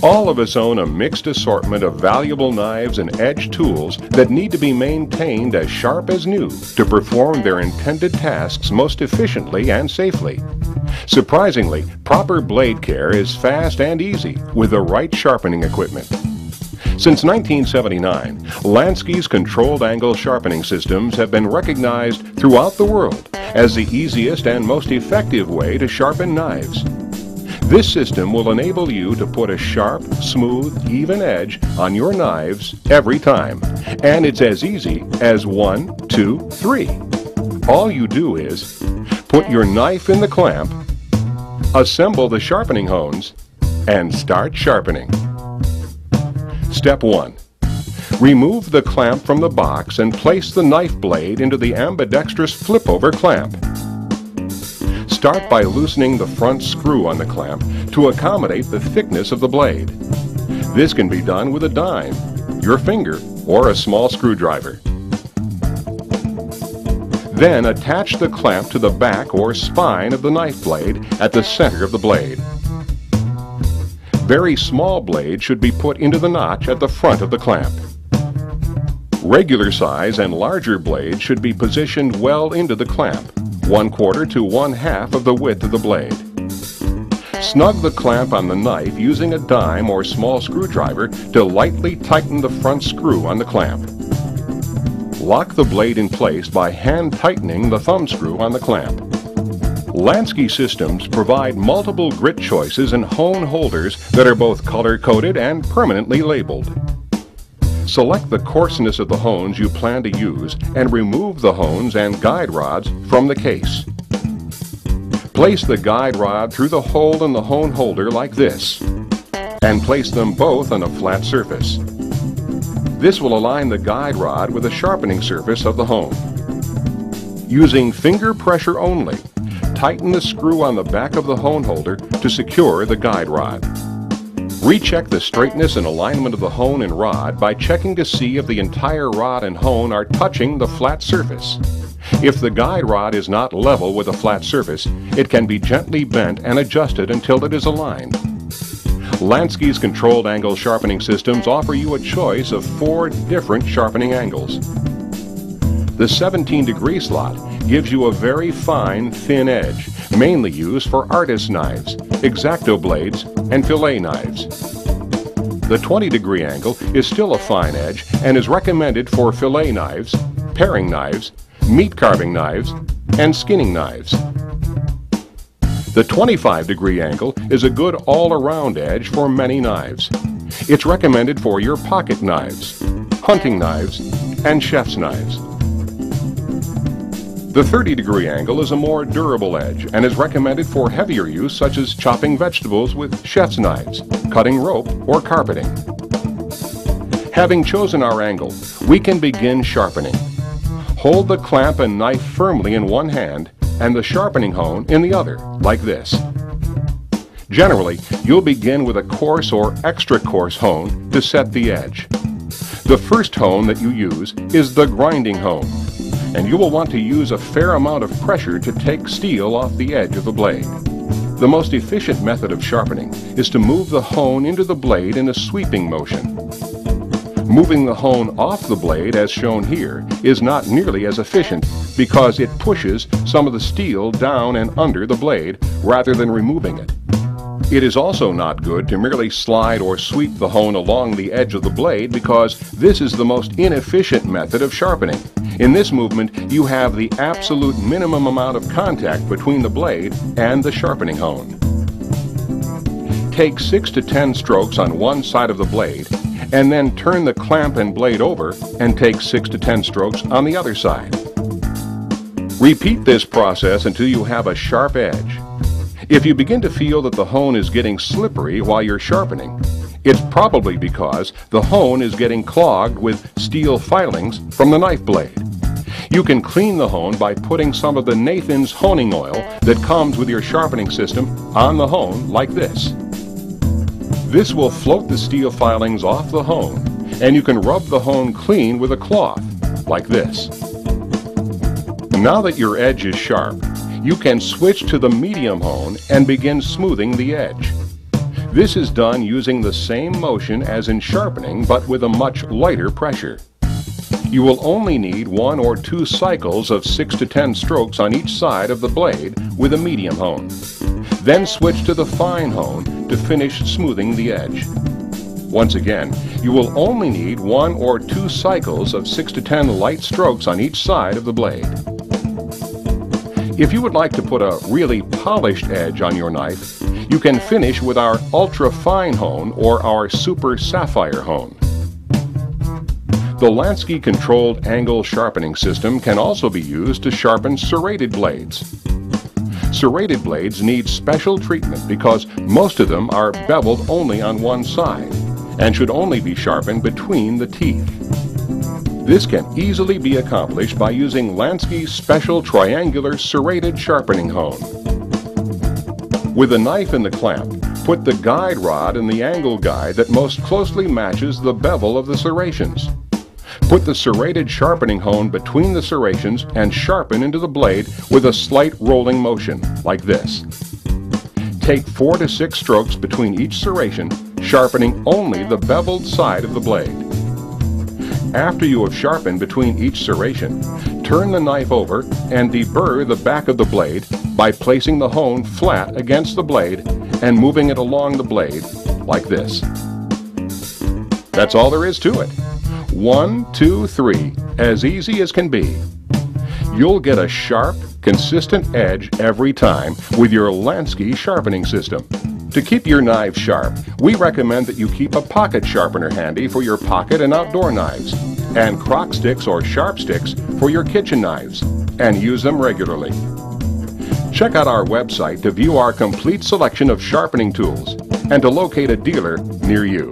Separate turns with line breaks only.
All of us own a mixed assortment of valuable knives and edge tools that need to be maintained as sharp as new to perform their intended tasks most efficiently and safely. Surprisingly, proper blade care is fast and easy with the right sharpening equipment. Since 1979, Lanski's controlled angle sharpening systems have been recognized throughout the world as the easiest and most effective way to sharpen knives. This system will enable you to put a sharp, smooth, even edge on your knives every time. And it's as easy as 1, 2, 3. All you do is put your knife in the clamp, assemble the sharpening hones, and start sharpening. Step 1. Remove the clamp from the box and place the knife blade into the ambidextrous flip-over clamp. Start by loosening the front screw on the clamp to accommodate the thickness of the blade. This can be done with a dime, your finger, or a small screwdriver. Then attach the clamp to the back or spine of the knife blade at the center of the blade. Very small blades should be put into the notch at the front of the clamp. Regular size and larger blades should be positioned well into the clamp, 1/4 to 1/2 of the width of the blade. Snug the clamp on the knife using a dime or small screwdriver to lightly tighten the front screw on the clamp. Lock the blade in place by hand tightening the thumb screw on the clamp. Lansky systems provide multiple grit choices and hone holders that are both color-coded and permanently labeled. Select the coarseness of the hones you plan to use and remove the hones and guide rods from the case. Place the guide rod through the hole in the hone holder like this, and place them both on a flat surface. This will align the guide rod with the sharpening surface of the hone. Using finger pressure only, tighten the screw on the back of the hone holder to secure the guide rod. Recheck the straightness and alignment of the hone and rod by checking to see if the entire rod and hone are touching the flat surface. If the guide rod is not level with a flat surface, it can be gently bent and adjusted until it is aligned. Lansky's controlled angle sharpening systems offer you a choice of 4 different sharpening angles. The 17-degree slot gives you a very fine, thin edge, mainly used for artist knives, X-Acto blades, and fillet knives. The 20-degree angle is still a fine edge and is recommended for fillet knives, paring knives, meat carving knives, and skinning knives. The 25-degree angle is a good all-around edge for many knives. It's recommended for your pocket knives, hunting knives, and chef's knives. The 30-degree angle is a more durable edge and is recommended for heavier use such as chopping vegetables with chef's knives, cutting rope, or carpeting. Having chosen our angle, we can begin sharpening. Hold the clamp and knife firmly in one hand and the sharpening hone in the other, like this. Generally, you'll begin with a coarse or extra coarse hone to set the edge. The first hone that you use is the grinding hone, and you will want to use a fair amount of pressure to take steel off the edge of the blade. The most efficient method of sharpening is to move the hone into the blade in a sweeping motion. Moving the hone off the blade, as shown here, is not nearly as efficient because it pushes some of the steel down and under the blade rather than removing it. It is also not good to merely slide or sweep the hone along the edge of the blade because this is the most inefficient method of sharpening. In this movement, you have the absolute minimum amount of contact between the blade and the sharpening hone. Take 6 to 10 strokes on one side of the blade, and then turn the clamp and blade over and take 6 to 10 strokes on the other side. Repeat this process until you have a sharp edge. If you begin to feel that the hone is getting slippery while you're sharpening, it's probably because the hone is getting clogged with steel filings from the knife blade. You can clean the hone by putting some of the Nathan's honing oil that comes with your sharpening system on the hone like this. This will float the steel filings off the hone, and you can rub the hone clean with a cloth, like this. Now that your edge is sharp, you can switch to the medium hone and begin smoothing the edge. This is done using the same motion as in sharpening, but with a much lighter pressure. You will only need 1 or 2 cycles of 6 to 10 strokes on each side of the blade with a medium hone. Then switch to the fine hone to finish smoothing the edge. Once again, you will only need 1 or 2 cycles of 6 to 10 light strokes on each side of the blade. If you would like to put a really polished edge on your knife, you can finish with our ultra fine hone or our super sapphire hone. The Lansky controlled angle sharpening system can also be used to sharpen serrated blades. Serrated blades need special treatment because most of them are beveled only on one side and should only be sharpened between the teeth. This can easily be accomplished by using Lansky's special triangular serrated sharpening hone. With the knife in the clamp, put the guide rod in the angle guide that most closely matches the bevel of the serrations. Put the serrated sharpening hone between the serrations and sharpen into the blade with a slight rolling motion, like this. Take 4 to 6 strokes between each serration, sharpening only the beveled side of the blade. After you have sharpened between each serration, turn the knife over and deburr the back of the blade by placing the hone flat against the blade and moving it along the blade, like this. That's all there is to it. 1, 2, 3, as easy as can be. You'll get a sharp, consistent edge every time with your Lansky sharpening system. To keep your knives sharp, we recommend that you keep a pocket sharpener handy for your pocket and outdoor knives, and crock sticks or sharp sticks for your kitchen knives, and use them regularly. Check out our website to view our complete selection of sharpening tools and to locate a dealer near you.